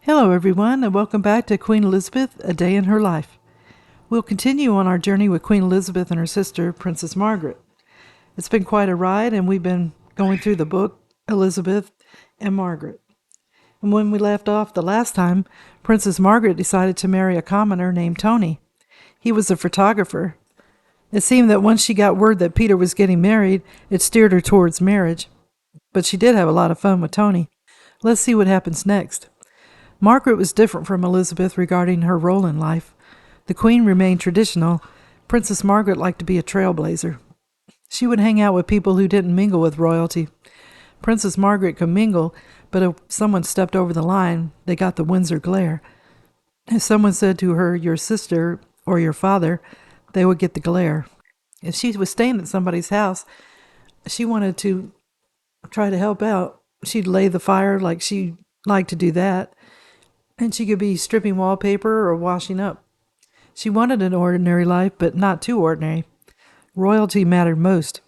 Hello, everyone, and welcome back to Queen Elizabeth, A Day in Her Life. We'll continue on our journey with Queen Elizabeth and her sister, Princess Margaret. It's been quite a ride, and we've been going through the book, Elizabeth and Margaret. And when we left off the last time, Princess Margaret decided to marry a commoner named Tony. He was a photographer. It seemed that once she got word that Peter was getting married, it steered her towards marriage. But she did have a lot of fun with Tony. Let's see what happens next. Margaret was different from Elizabeth regarding her role in life. The Queen remained traditional. Princess Margaret liked to be a trailblazer. She would hang out with people who didn't mingle with royalty. Princess Margaret could mingle, but if someone stepped over the line, they got the Windsor glare. If someone said to her, "your sister," or "your father," they would get the glare. If she was staying at somebody's house, she wanted to try to help out. She'd lay the fire like she liked to do that. And she could be stripping wallpaper or washing up. She wanted an ordinary life, but not too ordinary. Royalty mattered most.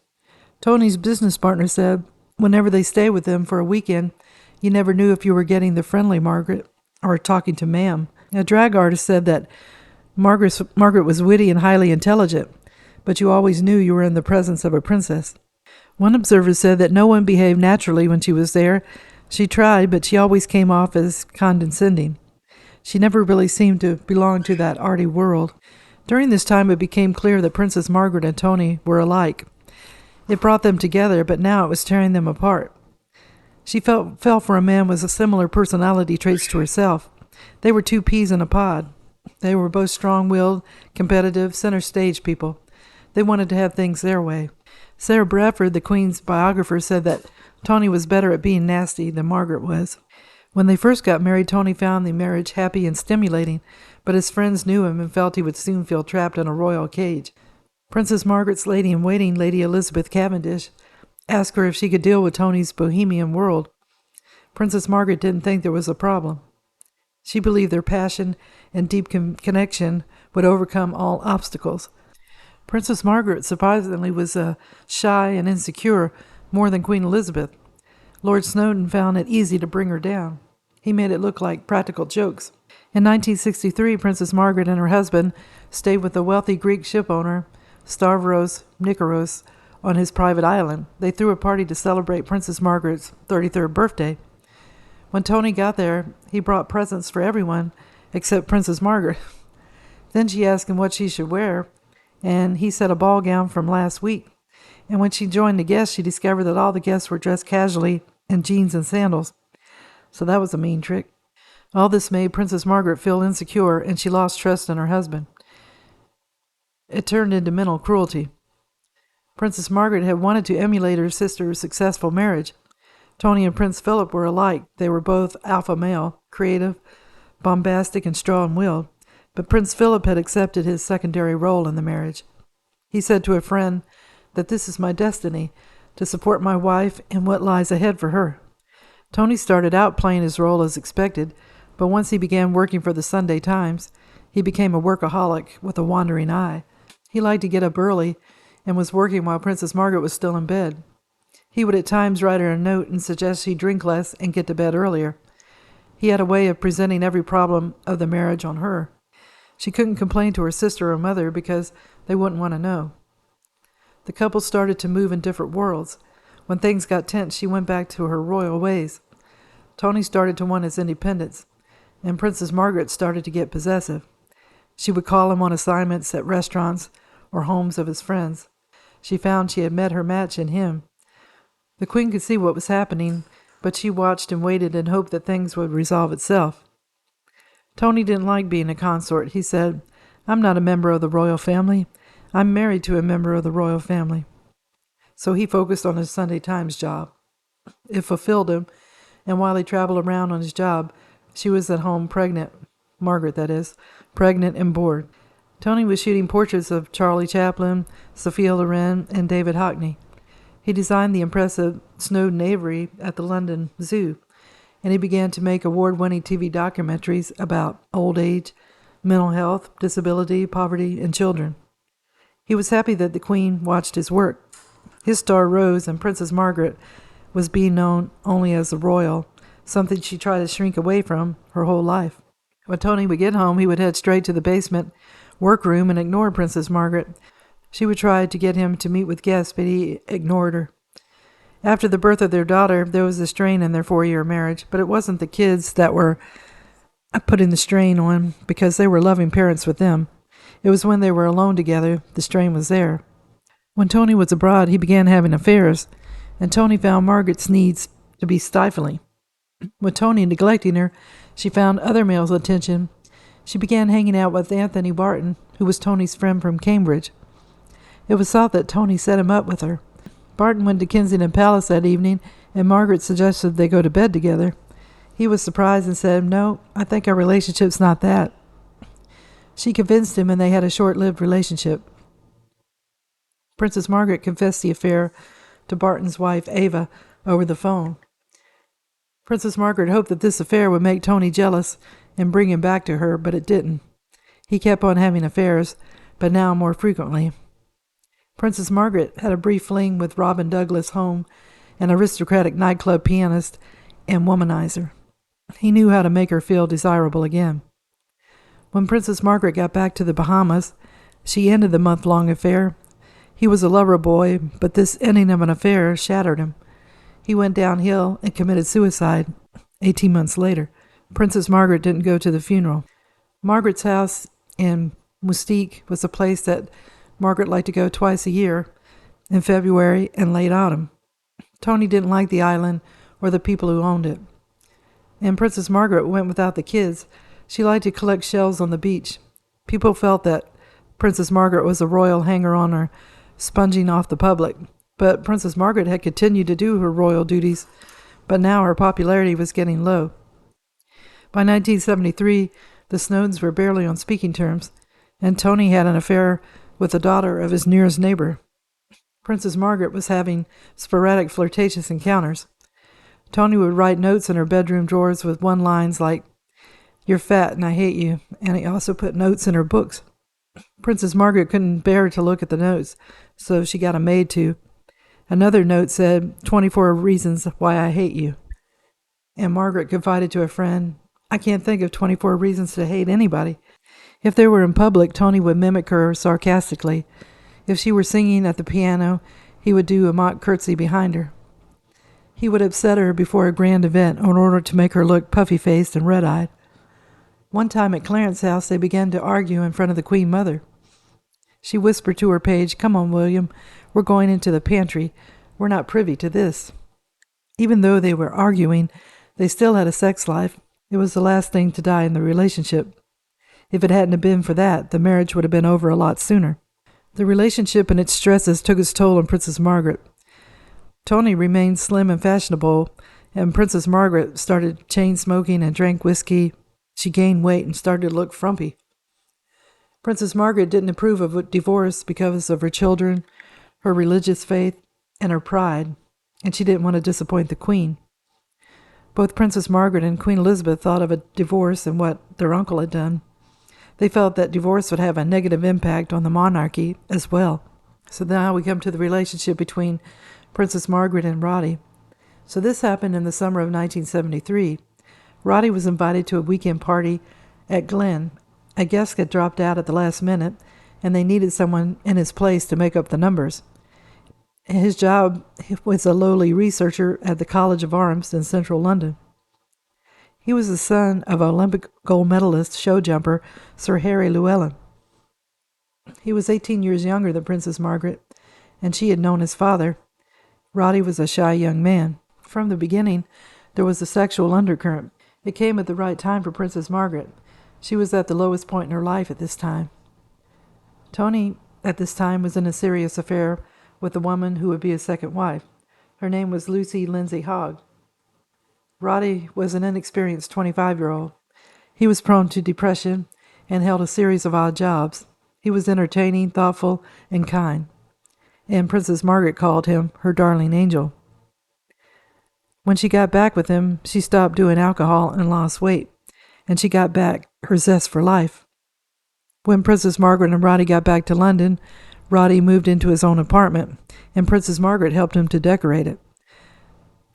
Tony's business partner said, whenever they stayed with him for a weekend, you never knew if you were getting the friendly Margaret or talking to ma'am. A drag artist said that Margaret was witty and highly intelligent, but you always knew you were in the presence of a princess. One observer said that no one behaved naturally when she was there. She tried, but she always came off as condescending. She never really seemed to belong to that arty world. During this time, it became clear that Princess Margaret and Tony were alike. It brought them together, but now it was tearing them apart. She fell for a man with similar personality traits to herself. They were two peas in a pod. They were both strong-willed, competitive, center-stage people. They wanted to have things their way. Sarah Bradford, the Queen's biographer, said that Tony was better at being nasty than Margaret was. When they first got married, Tony found the marriage happy and stimulating, but his friends knew him and felt he would soon feel trapped in a royal cage. Princess Margaret's lady-in-waiting, Lady Elizabeth Cavendish, asked her if she could deal with Tony's bohemian world. Princess Margaret didn't think there was a problem. She believed their passion and deep connection would overcome all obstacles. Princess Margaret, surprisingly, was shy and insecure, more than Queen Elizabeth. Lord Snowdon found it easy to bring her down. He made it look like practical jokes. In 1963, Princess Margaret and her husband stayed with a wealthy Greek shipowner, Stavros Nikoros, on his private island. They threw a party to celebrate Princess Margaret's 33rd birthday. When Tony got there, he brought presents for everyone except Princess Margaret. Then she asked him what she should wear, and he said a ball gown from last week. And when she joined the guests, she discovered that all the guests were dressed casually in jeans and sandals. So that was a mean trick. All this made Princess Margaret feel insecure, and she lost trust in her husband. It turned into mental cruelty. Princess Margaret had wanted to emulate her sister's successful marriage. Tony and Prince Philip were alike. They were both alpha male, creative, bombastic, and strong-willed. But Prince Philip had accepted his secondary role in the marriage. He said to a friend that this is my destiny, to support my wife and what lies ahead for her. Tony started out playing his role as expected, but once he began working for the Sunday Times, he became a workaholic with a wandering eye. He liked to get up early and was working while Princess Margaret was still in bed. He would at times write her a note and suggest she drink less and get to bed earlier. He had a way of presenting every problem of the marriage on her. She couldn't complain to her sister or mother because they wouldn't want to know. The couple started to move in different worlds. When things got tense, she went back to her royal ways. Tony started to want his independence, and Princess Margaret started to get possessive. She would call him on assignments at restaurants or homes of his friends. She found she had met her match in him. The Queen could see what was happening, but she watched and waited and hoped that things would resolve itself. Tony didn't like being a consort. He said, "I'm not a member of the royal family. I'm married to a member of the royal family." So he focused on his Sunday Times job. It fulfilled him, and while he traveled around on his job, she was at home pregnant, Margaret that is, pregnant and bored. Tony was shooting portraits of Charlie Chaplin, Sophia Loren, and David Hockney. He designed the impressive Snowdon Aviary at the London Zoo, and he began to make award-winning TV documentaries about old age, mental health, disability, poverty, and children. He was happy that the Queen watched his work. His star rose, and Princess Margaret was being known only as the royal, something she tried to shrink away from her whole life. When Tony would get home, he would head straight to the basement workroom and ignore Princess Margaret. She would try to get him to meet with guests, but he ignored her. After the birth of their daughter, there was a strain in their 4-year marriage, but it wasn't the kids that were putting the strain on because they were loving parents with them. It was when they were alone together, the strain was there. When Tony was abroad, he began having affairs, and Tony found Margaret's needs to be stifling. With Tony neglecting her, she found other males' attention. She began hanging out with Anthony Barton, who was Tony's friend from Cambridge. It was thought that Tony set him up with her. Barton went to Kensington Palace that evening, and Margaret suggested they go to bed together. He was surprised and said, "No, I think our relationship's not that." She convinced him, and they had a short-lived relationship. Princess Margaret confessed the affair to Barton's wife, Ava, over the phone. Princess Margaret hoped that this affair would make Tony jealous and bring him back to her, but it didn't. He kept on having affairs, but now more frequently. Princess Margaret had a brief fling with Robin Douglas Home, an aristocratic nightclub pianist and womanizer. He knew how to make her feel desirable again. When Princess Margaret got back to the Bahamas, she ended the month-long affair. He was a lover boy, but this ending of an affair shattered him. He went downhill and committed suicide 18 months later. Princess Margaret didn't go to the funeral. Margaret's house in Moustique was a place that Margaret liked to go twice a year, in February and late autumn. Tony didn't like the island or the people who owned it. And Princess Margaret went without the kids. She liked to collect shells on the beach. People felt that Princess Margaret was a royal hanger-on, sponging off the public. But Princess Margaret had continued to do her royal duties, but now her popularity was getting low. By 1973, the Snowdens were barely on speaking terms, and Tony had an affair with the daughter of his nearest neighbor. Princess Margaret was having sporadic flirtatious encounters. Tony would write notes in her bedroom drawers with one-liners like, "You're fat and I hate you," and he also put notes in her books. Princess Margaret couldn't bear to look at the notes, so she got a maid to. Another note said, 24 reasons why I hate you. And Margaret confided to a friend, "I can't think of 24 reasons to hate anybody." If they were in public, Tony would mimic her sarcastically. If she were singing at the piano, he would do a mock curtsy behind her. He would upset her before a grand event in order to make her look puffy-faced and red-eyed. One time at Clarence's house, they began to argue in front of the Queen Mother. She whispered to her page, "Come on, William, we're going into the pantry. We're not privy to this." Even though they were arguing, they still had a sex life. It was the last thing to die in the relationship. If it hadn't been for that, the marriage would have been over a lot sooner. The relationship and its stresses took its toll on Princess Margaret. Tony remained slim and fashionable, and Princess Margaret started chain smoking and drank whiskey. She gained weight and started to look frumpy. Princess Margaret didn't approve of a divorce because of her children, her religious faith, and her pride, and she didn't want to disappoint the Queen. Both Princess Margaret and Queen Elizabeth thought of a divorce and what their uncle had done. They felt that divorce would have a negative impact on the monarchy as well. So now we come to the relationship between Princess Margaret and Roddy. So this happened in the summer of 1973. Roddy was invited to a weekend party at Glen. A guest had dropped out at the last minute, and they needed someone in his place to make up the numbers. His job was a lowly researcher at the College of Arms in central London. He was the son of Olympic gold medalist show jumper Sir Harry Llewellyn. He was 18 years younger than Princess Margaret, and she had known his father. Roddy was a shy young man. From the beginning, there was a sexual undercurrent. It came at the right time for Princess Margaret. She was at the lowest point in her life at this time. Tony, at this time, was in a serious affair with a woman who would be his second wife. Her name was Lucy Lindsay Hogg. Roddy was an inexperienced 25-year-old. He was prone to depression and held a series of odd jobs. He was entertaining, thoughtful, and kind, and Princess Margaret called him her darling angel. When she got back with him, she stopped doing alcohol and lost weight, and she got back her zest for life. When Princess Margaret and Roddy got back to London, Roddy moved into his own apartment, and Princess Margaret helped him to decorate it.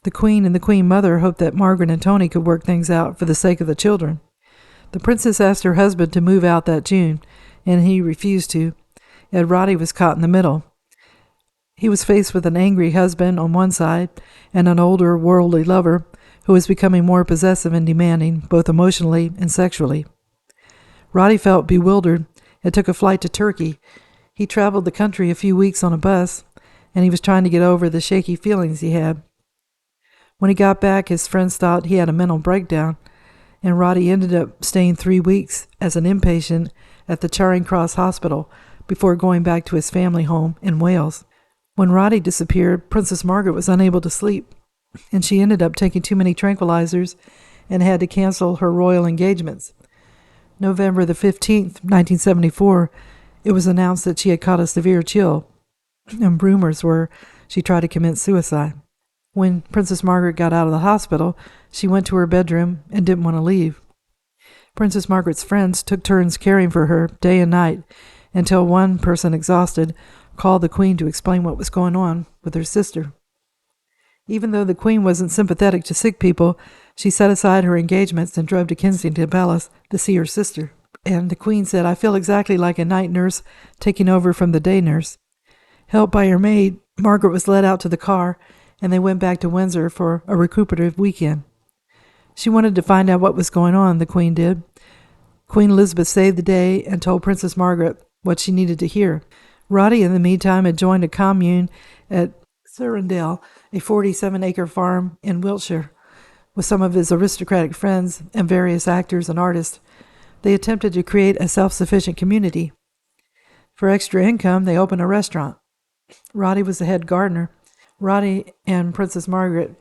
The Queen and the Queen Mother hoped that Margaret and Tony could work things out for the sake of the children. The princess asked her husband to move out that June, and he refused to. Ed Roddy was caught in the middle. He was faced with an angry husband on one side and an older, worldly lover who was becoming more possessive and demanding, both emotionally and sexually. Roddy felt bewildered and took a flight to Turkey. He traveled the country a few weeks on a bus, and he was trying to get over the shaky feelings he had. When he got back, his friends thought he had a mental breakdown, and Roddy ended up staying 3 weeks as an inpatient at the Charing Cross Hospital before going back to his family home in Wales. When Roddy disappeared, Princess Margaret was unable to sleep, and she ended up taking too many tranquilizers and had to cancel her royal engagements. November the 15th, 1974, it was announced that she had caught a severe chill, and rumors were she tried to commit suicide. When Princess Margaret got out of the hospital, she went to her bedroom and didn't want to leave. Princess Margaret's friends took turns caring for her day and night until one person, exhausted, called the Queen to explain what was going on with her sister. Even though the Queen wasn't sympathetic to sick people, she set aside her engagements and drove to Kensington Palace to see her sister. And the Queen said, "I feel exactly like a night nurse taking over from the day nurse." Helped by her maid, Margaret was led out to the car, and they went back to Windsor for a recuperative weekend. She wanted to find out what was going on, the Queen did. Queen Elizabeth saved the day and told Princess Margaret what she needed to hear. Roddy, in the meantime, had joined a commune at Surrendale, a 47-acre farm in Wiltshire, with some of his aristocratic friends and various actors and artists. They attempted to create a self-sufficient community. For extra income, they opened a restaurant. Roddy was the head gardener. Roddy and Princess Margaret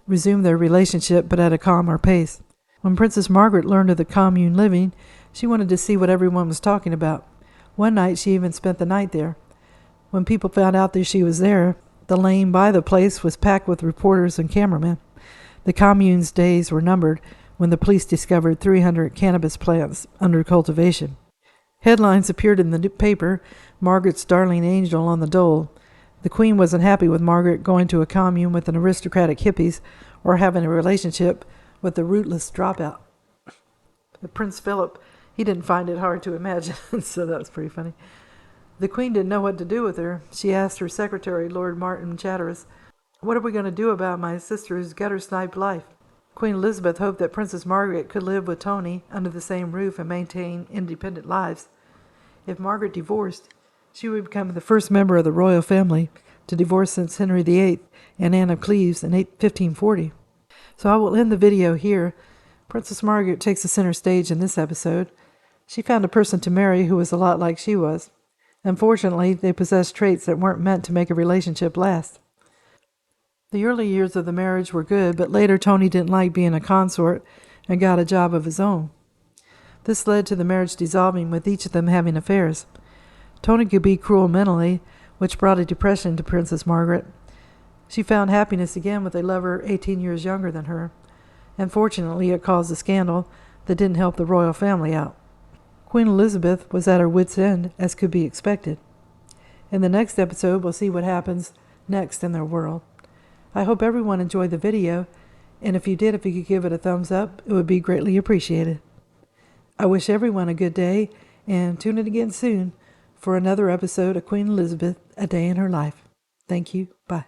resumed their relationship, but at a calmer pace. When Princess Margaret learned of the commune living, she wanted to see what everyone was talking about. One night, she even spent the night there. When people found out that she was there, the lane by the place was packed with reporters and cameramen. The commune's days were numbered when the police discovered 300 cannabis plants under cultivation. Headlines appeared in the paper, "Margaret's darling angel on the dole." The Queen wasn't happy with Margaret going to a commune with an aristocratic hippies or having a relationship with the rootless dropout. But Prince Philip, he didn't find it hard to imagine, so that was pretty funny. The Queen didn't know what to do with her. She asked her secretary, Lord Martin Chatteris, "What are we going to do about my sister's gutter-sniped life?" Queen Elizabeth hoped that Princess Margaret could live with Tony under the same roof and maintain independent lives. If Margaret divorced, she would become the first member of the royal family to divorce since Henry VIII and Anne of Cleves in 1540. So I will end the video here. Princess Margaret takes the center stage in this episode. She found a person to marry who was a lot like she was. Unfortunately, they possessed traits that weren't meant to make a relationship last. The early years of the marriage were good, but later Tony didn't like being a consort and got a job of his own. This led to the marriage dissolving, with each of them having affairs. Tony could be cruel mentally, which brought a depression to Princess Margaret. She found happiness again with a lover 18 years younger than her. Unfortunately, it caused a scandal that didn't help the royal family out. Queen Elizabeth was at her wit's end, as could be expected. In the next episode, we'll see what happens next in their world. I hope everyone enjoyed the video, and if you did, if you could give it a thumbs up, it would be greatly appreciated. I wish everyone a good day, and tune in again soon for another episode of Queen Elizabeth, A Day in Her Life. Thank you. Bye.